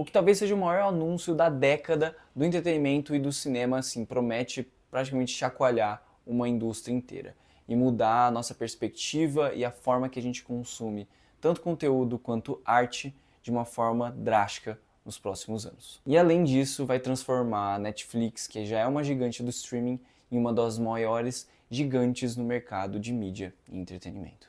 O que talvez seja o maior anúncio da década do entretenimento e do cinema, assim, promete praticamente chacoalhar uma indústria inteira e mudar a nossa perspectiva e a forma que a gente consome tanto conteúdo quanto arte de uma forma drástica nos próximos anos. E além disso, vai transformar a Netflix, que já é uma gigante do streaming, em uma das maiores gigantes no mercado de mídia e entretenimento.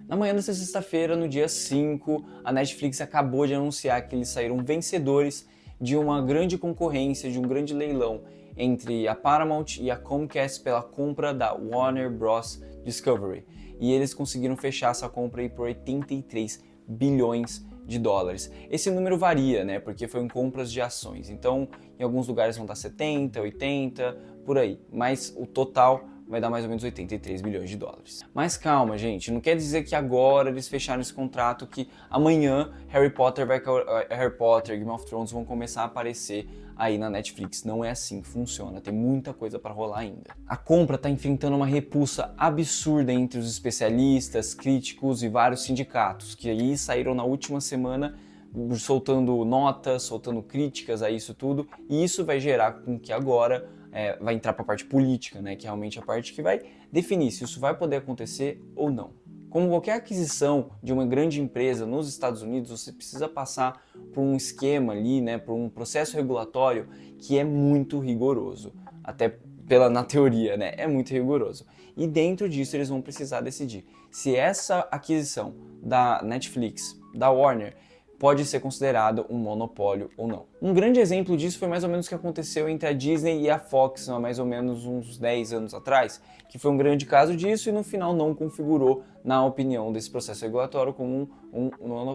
Na manhã desta sexta-feira, no dia 5, a Netflix acabou de anunciar que eles saíram vencedores de uma grande concorrência, de um grande leilão entre a Paramount e a Comcast pela compra da Warner Bros. Discovery. E eles conseguiram fechar essa compra aí por 83 bilhões de dólares. Esse número varia, né, porque foi em compras de ações. Então, em alguns lugares vão dar 70, 80, por aí. Mas o total vai dar mais ou menos 83 bilhões de dólares. Mas calma, gente, não quer dizer que agora eles fecharam esse contrato que amanhã Harry Potter, Game of Thrones vão começar a aparecer aí na Netflix. Não é assim que funciona, tem muita coisa para rolar ainda. A compra está enfrentando uma repulsa absurda entre os especialistas, críticos e vários sindicatos, que aí saíram na última semana soltando notas, soltando críticas a isso tudo, e isso vai gerar com que agora vai entrar para a parte política, né, que é realmente a parte que vai definir se isso vai poder acontecer ou não. Como qualquer aquisição de uma grande empresa nos Estados Unidos, você precisa passar por um esquema ali, né, por um processo regulatório que é muito rigoroso, até na teoria, né, é muito rigoroso. E dentro disso eles vão precisar decidir se essa aquisição da Netflix, da Warner, pode ser considerado um monopólio ou não. Um grande exemplo disso foi mais ou menos o que aconteceu entre a Disney e a Fox há mais ou menos uns 10 anos atrás, que foi um grande caso disso e no final não configurou, na opinião desse processo regulatório, como um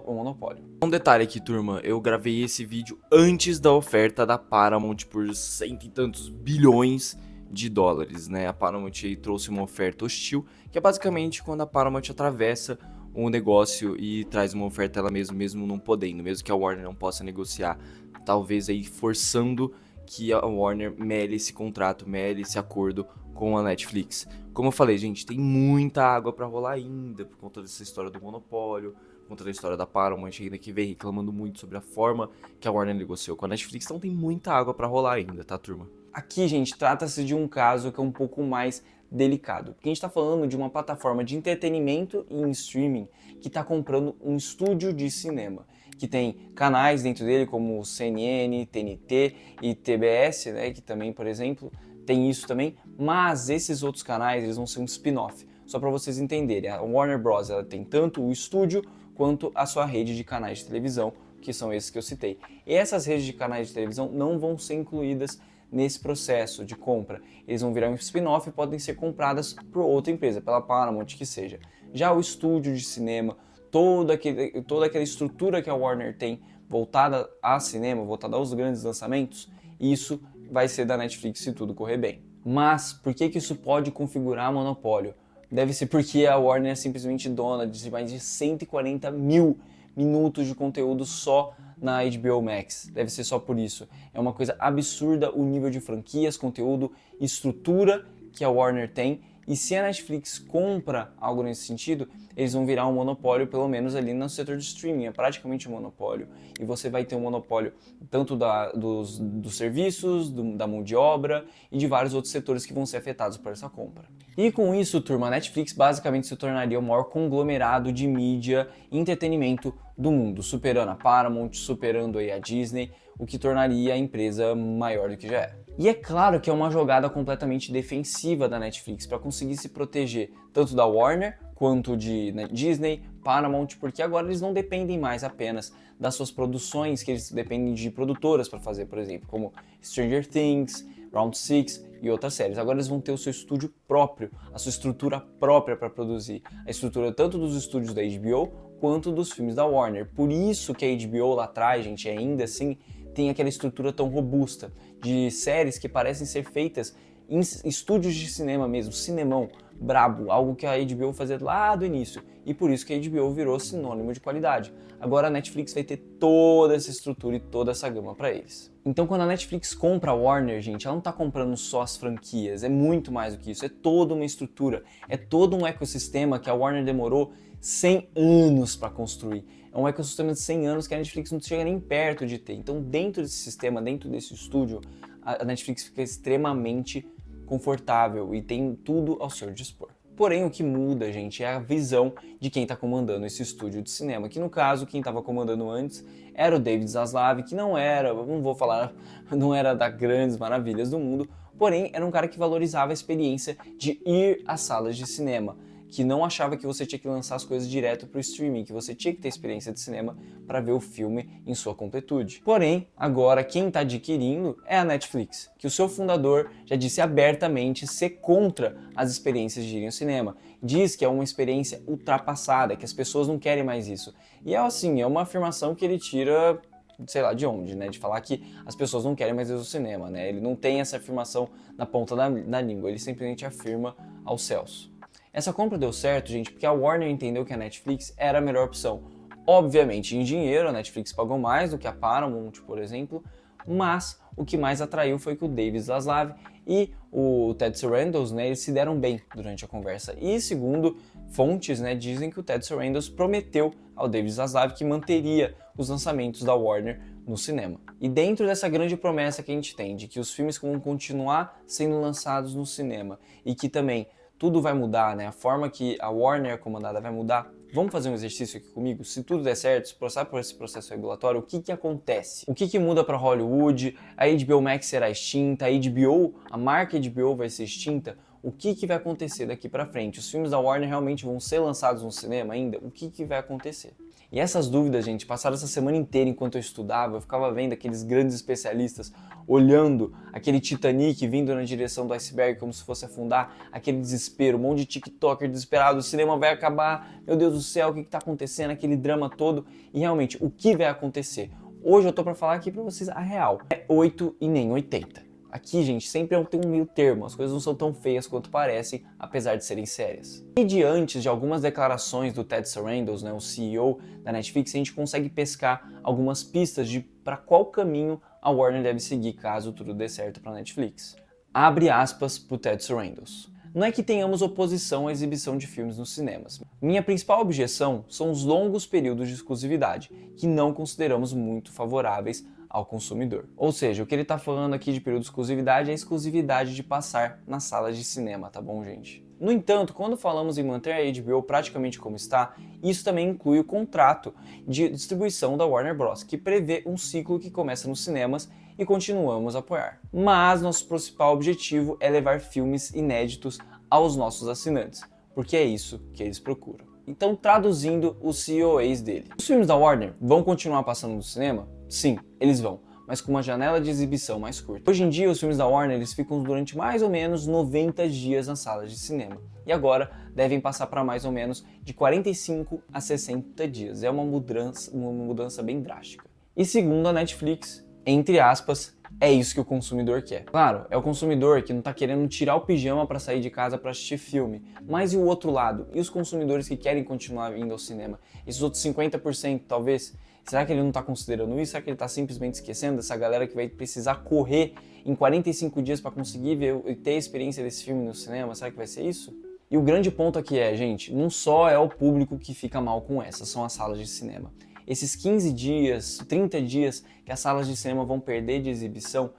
monopólio. Um detalhe aqui, turma, eu gravei esse vídeo antes da oferta da Paramount por cento e tantos bilhões de dólares, né? A Paramount aí trouxe uma oferta hostil, que é basicamente quando a Paramount atravessa um negócio e traz uma oferta ela mesmo não podendo, mesmo que a Warner não possa negociar, talvez aí forçando que a Warner mele esse contrato, mele esse acordo com a Netflix. Como eu falei, gente, tem muita água para rolar ainda por conta dessa história do monopólio, por conta da história da Paramount ainda que vem reclamando muito sobre a forma que a Warner negociou com a Netflix, então tem muita água para rolar ainda, tá, turma? Aqui, gente, trata-se de um caso que é um pouco mais delicado, porque a gente está falando de uma plataforma de entretenimento e em streaming que está comprando um estúdio de cinema, que tem canais dentro dele como CNN, TNT e TBS, né, que também, por exemplo, tem isso também, mas esses outros canais eles vão ser um spin-off, só para vocês entenderem. A Warner Bros. Ela tem tanto o estúdio quanto a sua rede de canais de televisão, que são esses que eu citei. E essas redes de canais de televisão não vão ser incluídas nesse processo de compra. Eles vão virar um spin-off e podem ser compradas por outra empresa, pela Paramount que seja. Já o estúdio de cinema, toda aquela estrutura que a Warner tem voltada a cinema, voltada aos grandes lançamentos, isso vai ser da Netflix se tudo correr bem. Mas por que isso pode configurar monopólio? Deve ser porque a Warner é simplesmente dona de mais de 140 mil minutos de conteúdo só na HBO Max. Deve ser só por isso. É uma coisa absurda o nível de franquias, conteúdo, estrutura que a Warner tem. E se a Netflix compra algo nesse sentido, eles vão virar um monopólio, pelo menos ali no setor de streaming. É praticamente um monopólio. E você vai ter um monopólio tanto dos serviços, da mão de obra e de vários outros setores que vão ser afetados por essa compra. E com isso, turma, a Netflix basicamente se tornaria o maior conglomerado de mídia e entretenimento do mundo, superando a Paramount, superando aí a Disney, o que tornaria a empresa maior do que já é. E é claro que é uma jogada completamente defensiva da Netflix para conseguir se proteger tanto da Warner quanto de Disney, Paramount, porque agora eles não dependem mais apenas das suas produções, que eles dependem de produtoras para fazer, por exemplo, como Stranger Things, Round 6 e outras séries. Agora eles vão ter o seu estúdio próprio, a sua estrutura própria para produzir, a estrutura tanto dos estúdios da HBO quanto dos filmes da Warner. Por isso que a HBO lá atrás, gente, ainda assim tem aquela estrutura tão robusta de séries que parecem ser feitas em estúdios de cinema mesmo, cinemão, brabo, algo que a HBO fazia lá do início, e por isso que a HBO virou sinônimo de qualidade. Agora a Netflix vai ter toda essa estrutura e toda essa gama para eles. Então quando a Netflix compra a Warner, gente, ela não está comprando só as franquias, é muito mais do que isso, é toda uma estrutura, é todo um ecossistema que a Warner demorou 100 anos para construir. É um ecossistema de 100 anos que a Netflix não chega nem perto de ter. Então dentro desse sistema, dentro desse estúdio, a Netflix fica extremamente confortável e tem tudo ao seu dispor. Porém, o que muda, gente, é a visão de quem está comandando esse estúdio de cinema, que no caso, quem estava comandando antes era o David Zaslav, que não era, não vou falar, não era das grandes maravilhas do mundo, porém era um cara que valorizava a experiência de ir às salas de cinema, que não achava que você tinha que lançar as coisas direto para o streaming, que você tinha que ter experiência de cinema para ver o filme em sua completude. Porém, agora quem está adquirindo é a Netflix, que o seu fundador já disse abertamente ser contra as experiências de ir ao cinema. Diz que é uma experiência ultrapassada, que as pessoas não querem mais isso. E é assim, é uma afirmação que ele tira, sei lá de onde, né? De falar que as pessoas não querem mais ir ao cinema, né? Ele não tem essa afirmação na ponta da língua, ele simplesmente afirma aos céus. Essa compra deu certo, gente, porque a Warner entendeu que a Netflix era a melhor opção. Obviamente, em dinheiro, a Netflix pagou mais do que a Paramount, por exemplo, mas o que mais atraiu foi que o David Zaslav e o Ted Sarandos, né, eles se deram bem durante a conversa. E segundo fontes, né, dizem que o Ted Sarandos prometeu ao David Zaslav que manteria os lançamentos da Warner no cinema. E dentro dessa grande promessa que a gente tem de que os filmes vão continuar sendo lançados no cinema e que também tudo vai mudar, né? A forma que a Warner é comandada vai mudar. Vamos fazer um exercício aqui comigo? Se tudo der certo, se passar por esse processo regulatório, o que acontece? O que muda para Hollywood? A HBO Max será extinta? A HBO, a marca HBO vai ser extinta? O que vai acontecer daqui para frente? Os filmes da Warner realmente vão ser lançados no cinema ainda? O que vai acontecer? E essas dúvidas, gente, passaram essa semana inteira enquanto eu estudava, eu ficava vendo aqueles grandes especialistas olhando aquele Titanic vindo na direção do iceberg como se fosse afundar, aquele desespero, um monte de TikToker desesperado, o cinema vai acabar, meu Deus do céu, o que está acontecendo, aquele drama todo, e realmente, o que vai acontecer? Hoje eu tô para falar aqui para vocês a real, é 8 e nem 80. Aqui, gente, sempre tem um meio termo, as coisas não são tão feias quanto parecem, apesar de serem sérias. E diante de algumas declarações do Ted Sarandos, né, o CEO da Netflix, a gente consegue pescar algumas pistas de para qual caminho a Warner deve seguir caso tudo dê certo para a Netflix. Abre aspas para o Ted Sarandos. Não é que tenhamos oposição à exibição de filmes nos cinemas. Minha principal objeção são os longos períodos de exclusividade, que não consideramos muito favoráveis ao consumidor. Ou seja, o que ele está falando aqui de período de exclusividade é a exclusividade de passar nas salas de cinema, tá bom, gente? No entanto, quando falamos em manter a HBO praticamente como está, isso também inclui o contrato de distribuição da Warner Bros., que prevê um ciclo que começa nos cinemas e continuamos a apoiar. Mas nosso principal objetivo é levar filmes inéditos aos nossos assinantes, porque é isso que eles procuram. Então, traduzindo os COAs dele. Os filmes da Warner vão continuar passando no cinema? Sim, eles vão, mas com uma janela de exibição mais curta. Hoje em dia, os filmes da Warner eles ficam durante mais ou menos 90 dias nas salas de cinema. E agora devem passar para mais ou menos de 45 a 60 dias. É uma mudança bem drástica. E segundo a Netflix, entre aspas, é isso que o consumidor quer. Claro, é o consumidor que não está querendo tirar o pijama para sair de casa para assistir filme. Mas e o outro lado? E os consumidores que querem continuar indo ao cinema? Esses outros 50% talvez? Será que ele não está considerando isso? Será que ele está simplesmente esquecendo dessa galera que vai precisar correr em 45 dias para conseguir ver e ter a experiência desse filme no cinema? Será que vai ser isso? E o grande ponto aqui é, gente, não só é o público que fica mal com essa, são as salas de cinema. Esses 15 dias, 30 dias que as salas de cinema vão perder de exibição,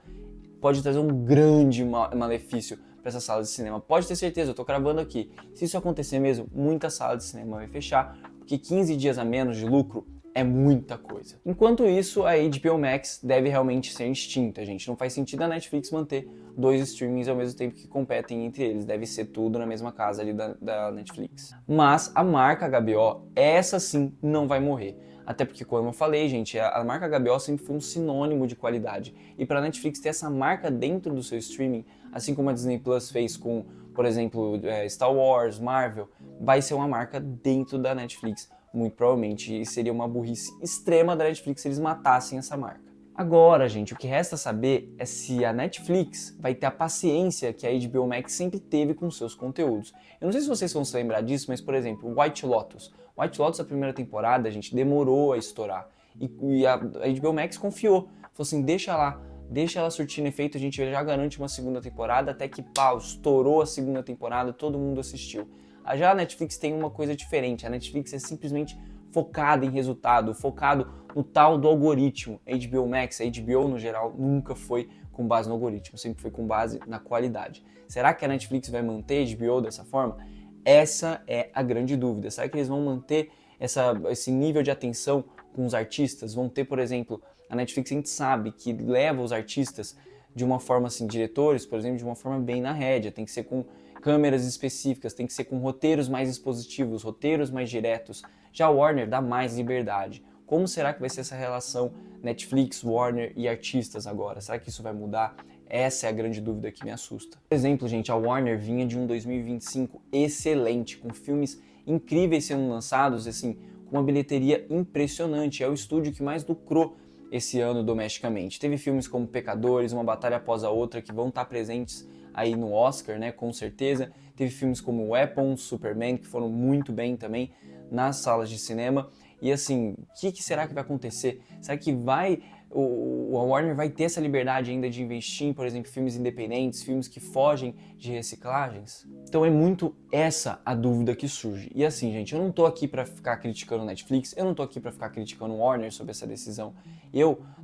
pode trazer um grande malefício para essas salas de cinema. Pode ter certeza, eu estou cravando aqui. Se isso acontecer mesmo, muita sala de cinema vai fechar, porque 15 dias a menos de lucro é muita coisa. Enquanto isso, a HBO Max deve realmente ser extinta, gente. Não faz sentido a Netflix manter dois streamings ao mesmo tempo que competem entre eles. Deve ser tudo na mesma casa ali da Netflix. Mas a marca HBO, essa sim, não vai morrer. Até porque, como eu falei, gente, a marca HBO sempre foi um sinônimo de qualidade. E para a Netflix ter essa marca dentro do seu streaming, assim como a Disney Plus fez com, por exemplo, Star Wars, Marvel, vai ser uma marca dentro da Netflix. Muito provavelmente seria uma burrice extrema da Netflix se eles matassem essa marca. Agora, gente, o que resta saber é se a Netflix vai ter a paciência que a HBO Max sempre teve com seus conteúdos. Eu não sei se vocês vão se lembrar disso, mas, por exemplo, White Lotus. White Lotus, a primeira temporada, gente, demorou a estourar. E a HBO Max confiou. Falou assim, deixa lá, deixa ela surtindo efeito, a gente já garante uma segunda temporada, até que, pau, estourou a segunda temporada, todo mundo assistiu. Já a Netflix tem uma coisa diferente, a Netflix é simplesmente focado em resultado, focado no tal do algoritmo. HBO Max, a HBO no geral, nunca foi com base no algoritmo, sempre foi com base na qualidade. Será que a Netflix vai manter a HBO dessa forma? Essa é a grande dúvida. Será que eles vão manter esse nível de atenção com os artistas? Vão ter, por exemplo, a Netflix, a gente sabe que leva os artistas de uma forma assim, diretores, por exemplo, de uma forma bem na rédea, tem que ser com câmeras específicas, tem que ser com roteiros mais expositivos, roteiros mais diretos. Já a Warner dá mais liberdade. Como será que vai ser essa relação Netflix, Warner e artistas agora? Será que isso vai mudar? Essa é a grande dúvida que me assusta. Por exemplo, gente, a Warner vinha de um 2025 excelente, com filmes incríveis sendo lançados, assim, com uma bilheteria impressionante. É o estúdio que mais lucrou esse ano domesticamente. Teve filmes como Pecadores, Uma Batalha Após a Outra, que vão estar presentes aí no Oscar, né, com certeza. Teve filmes como Weapons, Superman, que foram muito bem também nas salas de cinema. E assim, o que será que vai acontecer? Será que a Warner vai ter essa liberdade ainda de investir em, por exemplo, filmes independentes, filmes que fogem de reciclagens? Então é muito essa a dúvida que surge. E assim, gente, eu não tô aqui pra ficar criticando Netflix, eu não tô aqui pra ficar criticando Warner sobre essa decisão.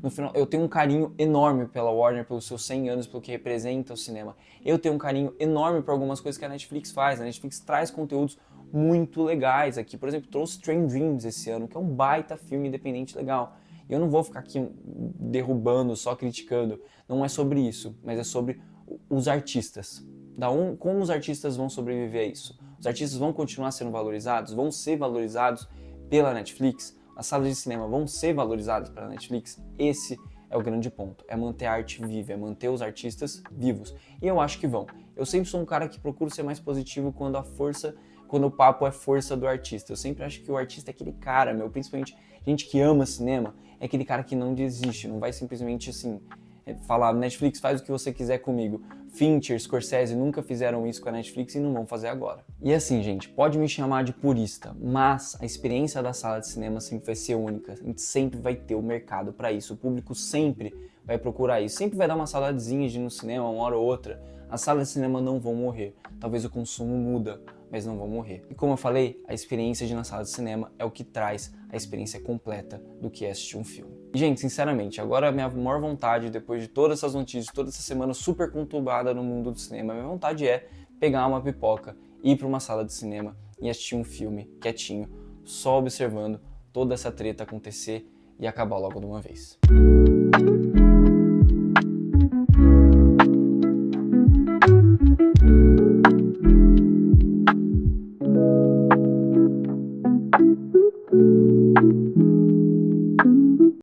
No final, eu tenho um carinho enorme pela Warner, pelos seus 100 anos, pelo que representa o cinema. Eu tenho um carinho enorme por algumas coisas que a Netflix faz. A Netflix traz conteúdos muito legais aqui. Por exemplo, trouxe Train Dreams esse ano, que é um baita filme independente legal. E eu não vou ficar aqui derrubando, só criticando. Não é sobre isso, mas é sobre os artistas. Como os artistas vão sobreviver a isso? Os artistas vão continuar sendo valorizados? Vão ser valorizados pela Netflix? As salas de cinema vão ser valorizadas pela Netflix? Esse é o grande ponto. É manter a arte viva, é manter os artistas vivos. E eu acho que vão. Eu sempre sou um cara que procura ser mais positivo quando o papo é força do artista. Eu sempre acho que o artista é aquele cara, principalmente gente que ama cinema, é aquele cara que não desiste, não vai simplesmente assim, falar, Netflix faz o que você quiser comigo. Fincher, Scorsese nunca fizeram isso com a Netflix e não vão fazer agora. E assim, gente, pode me chamar de purista, mas a experiência da sala de cinema sempre vai ser única. A gente sempre vai ter o mercado para isso, o público sempre vai procurar isso. Sempre vai dar uma saudadezinha de ir no cinema, uma hora ou outra. As salas de cinema não vão morrer. Talvez o consumo muda, mas não vão morrer. E como eu falei, a experiência de ir na sala de cinema é o que traz a experiência completa do que é assistir um filme. E, gente, sinceramente, agora a minha maior vontade, depois de todas essas notícias, toda essa semana super conturbada no mundo do cinema, a minha vontade é pegar uma pipoca, ir para uma sala de cinema e assistir um filme quietinho, só observando toda essa treta acontecer e acabar logo de uma vez.